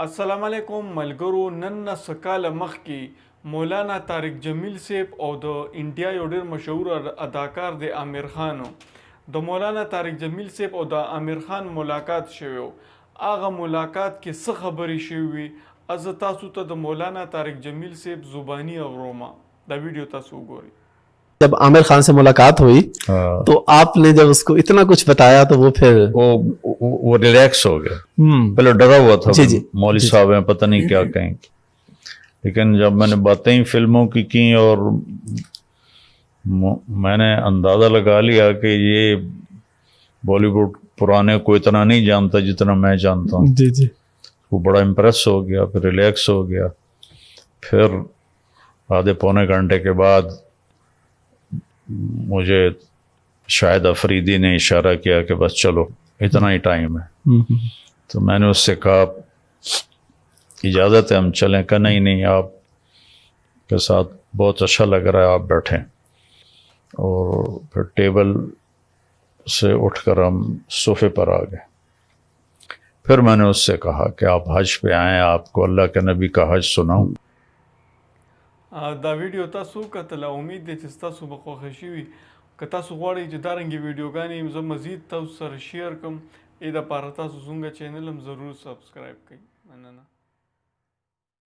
अस्सलाम वालेकुम मलगरू नन सकाल मखकी मौलाना तारिक जमील सेब او د انډیا یو ډیر مشهور اداکار د عامر خان د مولانا طارق جمیل سیب او د عامر خان ملاقات شوی هغه ملاقات کې څه خبرې شوی از تاسو ته د مولانا طارق جمیل سیب زبانی اوروما دا ویډیو تاسو وګورئ जब आमिर खान से मुलाकात हुई तो आपने जब उसको इतना कुछ बताया तो वो फिर वो रिलैक्स हो गया। पहले डरा हुआ था मौली साहब हैं पता नहीं क्या कहेंगे, लेकिन जब मैंने बातें ही फिल्मों की और मैंने अंदाजा लगा लिया कि ये बॉलीवुड पुराने को इतना नहीं जानता जितना मैं जानता हूँ। जी जी वो बड़ा इम्प्रेस हो गया, फिर रिलैक्स हो गया। फिर आधे पौने घंटे के बाद मुझे शायद अफरीदी ने इशारा किया कि बस चलो इतना ही टाइम है। तो मैंने उससे कहा इजाज़त है हम चलें? का नहीं नहीं आप के साथ बहुत अच्छा लग रहा है, आप बैठें। और फिर टेबल से उठकर हम सोफे पर आ गए। फिर मैंने उससे कहा कि आप हज पे आएँ, आपको अल्लाह के नबी का हज सुनाऊं। دا ویډیو تاسو کتله، امید دی چې تاسو به خوښه شوي. که تاسو غواړئ چې دارنګې ویډیوګانې زه مزید تاسو سره شیر کړم، ای دپاره تاسو زموږ چینل هم ضرور سبسکرایب کړئ. مننه.